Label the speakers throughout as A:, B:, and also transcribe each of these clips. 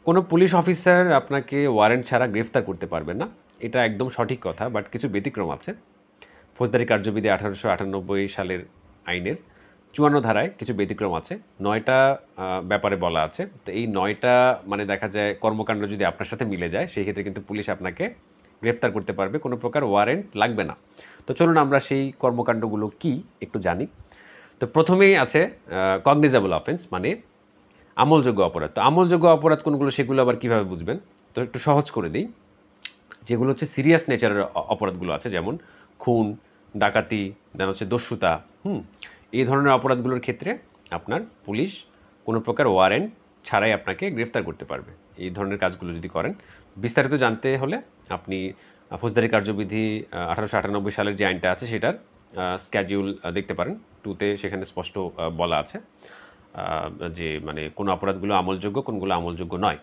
A: কোনো police officer আপনাকে warrant ছাড়া গ্রেফতার করতে পারবে না, এটা একদম সঠিক কথা, বাট কিছু ব্যতিক্রম আছে। ফৌজদারি কার্যবিধি 1898 সালের আইনের 54 ধারায় কিছু ব্যতিক্রম আছে। 9টা ব্যাপারে বলা আছে। তো এই 9টা মানে দেখা যায় কর্মকাণ্ড যদি আপনার সাথে মিলে যায়, সেই ক্ষেত্রে কিন্তু পুলিশ আপনাকে গ্রেফতার করতে পারবে, কোনো প্রকার ওয়ারেন্ট লাগবে না। তো চলুন আমরা সেই কর্মকাণ্ডগুলো কি একটু জানি। তো প্রথমেই আছে কগনিজেবল অফেন্স, মানে আমলযোগ্য অপরাধ। তো আমলযোগ্য অপরাধ কোনগুলো সেগুলো আবার কীভাবে বুঝবেন? তো একটু সহজ করে দিই। যেগুলো হচ্ছে সিরিয়াস নেচারের অপরাধগুলো আছে, যেমন খুন, ডাকাতি, দেন হচ্ছে দস্যুতা, এই ধরনের অপরাধগুলোর ক্ষেত্রে আপনার পুলিশ কোনো প্রকার ওয়ারেন্ট ছাড়াই আপনাকে গ্রেফতার করতে পারবে এই ধরনের কাজগুলো যদি করেন। বিস্তারিত জানতে হলে আপনি ফৌজদারি কার্যবিধি 1898 সালের যে আইনটা আছে সেটার স্ক্যাডিউল দেখতে পারেন। 2তে সেখানে স্পষ্ট বলা আছে যে মানে কোন অপরাধগুলো আমলযোগ্য, কোনগুলো আমলযোগ্য নয়।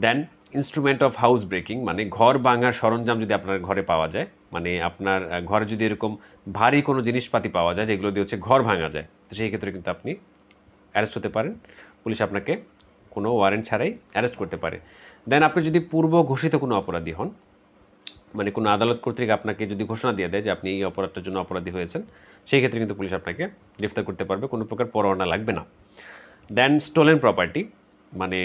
A: দেন ইনস্ট্রুমেন্ট অফ হাউস ব্রেকিং, মানে ঘর ভাঙার সরঞ্জাম যদি আপনার ঘরে পাওয়া যায়, মানে আপনার ঘরে যদি এরকম ভারী কোনো জিনিসপাতি পাওয়া যায় যেগুলো দিয়ে হচ্ছে ঘর ভাঙা যায়, তো সেই ক্ষেত্রে কিন্তু আপনি অ্যারেস্ট হতে পারেন। পুলিশ আপনাকে কোনো ওয়ারেন্ট ছাড়াই অ্যারেস্ট করতে পারে। দেন আপনি যদি পূর্ব ঘোষিত কোনো অপরাধী হন, মানে কোনো আদালত কর্তৃক আপনাকে যদি ঘোষণা দিয়ে দেয় যে আপনি এই অপরাধটার জন্য অপরাধী হয়েছেন, সেই ক্ষেত্রে কিন্তু পুলিশ আপনাকে গ্রেফতার করতে পারবে, কোনো প্রকার পরোয়ানা লাগবে না। দেন স্টোলেন প্রপার্টি, মানে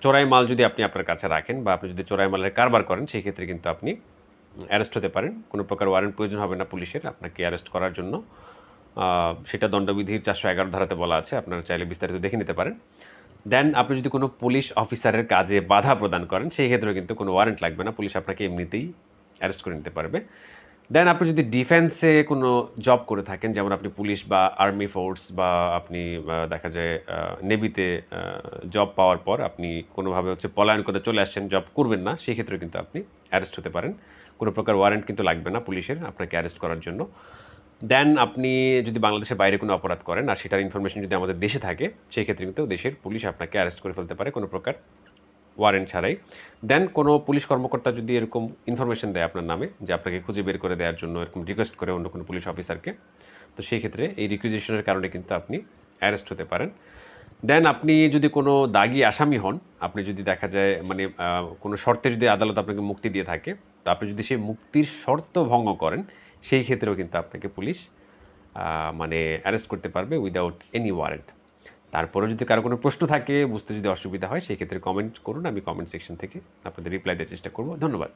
A: চোরাই মাল যদি আপনি আপনার কাছে রাখেন বা আপনি যদি চোরাই মালের কারবার করেন, সেই ক্ষেত্রে কিন্তু আপনি অ্যারেস্ট হতে পারেন। কোনো প্রকার ওয়ারেন্ট প্রয়োজন হবে না পুলিশের আপনাকে অ্যারেস্ট করার জন্য। সেটা দণ্ডবিধির 411 ধারাতে বলা আছে, আপনারা চাইলে বিস্তারিত দেখে নিতে পারেন। দেন আপনি যদি কোনো পুলিশ অফিসারের কাজে বাধা প্রদান করেন, সেই ক্ষেত্রেও কিন্তু কোনো ওয়ারেন্ট লাগবে না, পুলিশ আপনাকে এমনিতেই অ্যারেস্ট করে নিতে পারবে। দেন আপনি যদি ডিফেন্সে কোনো জব করে থাকেন, যেমন আপনি পুলিশ বা আর্মি ফোর্স বা আপনি দেখা যায় নেভিতে জব পাওয়ার পর আপনি কোনোভাবে হচ্ছে পলায়ন করে চলে আসছেন, জব করবেন না, সেই ক্ষেত্রে কিন্তু আপনি অ্যারেস্ট হতে পারেন। কোনো প্রকার ওয়ারেন্ট কিন্তু লাগবে না পুলিশের আপনাকে অ্যারেস্ট করার জন্য। দেন আপনি যদি বাংলাদেশের বাইরে কোনো অপরাধ করেন আর সেটার ইনফরমেশন যদি আমাদের দেশে থাকে, সেই ক্ষেত্রে কিন্তু দেশের পুলিশ আপনাকে অ্যারেস্ট করে ফেলতে পারে কোনো প্রকার ওয়ারেন্ট ছাড়াই। দেন কোনো পুলিশ কর্মকর্তা যদি এরকম ইনফরমেশন দেয় আপনার নামে যে আপনাকে খুঁজে বের করে দেওয়ার জন্য এরকম রিকোয়েস্ট করে অন্য কোনো পুলিশ অফিসারকে, তো সেই ক্ষেত্রে এই রিকুইজিশনের কারণে কিন্তু আপনি অ্যারেস্ট হতে পারেন। দেন আপনি যদি কোনো দাগি আসামি হন, আপনি যদি দেখা যায় মানে কোনো শর্তে যদি আদালত আপনাকে মুক্তি দিয়ে থাকে, তো আপনি যদি সেই মুক্তির শর্ত ভঙ্গ করেন, সেই ক্ষেত্রেও কিন্তু আপনাকে পুলিশ মানে অ্যারেস্ট করতে পারবে উইদাউট এনি ওয়ারেন্ট। তারপরেও যদি কারো কোনো প্রশ্ন থাকে, বুঝতে যদি অসুবিধা হয়, সেই ক্ষেত্রে কমেন্ট করুন, আমি কমেন্ট সেকশন থেকে আপনাদের রিপ্লাই দেওয়ার চেষ্টা করব। ধন্যবাদ।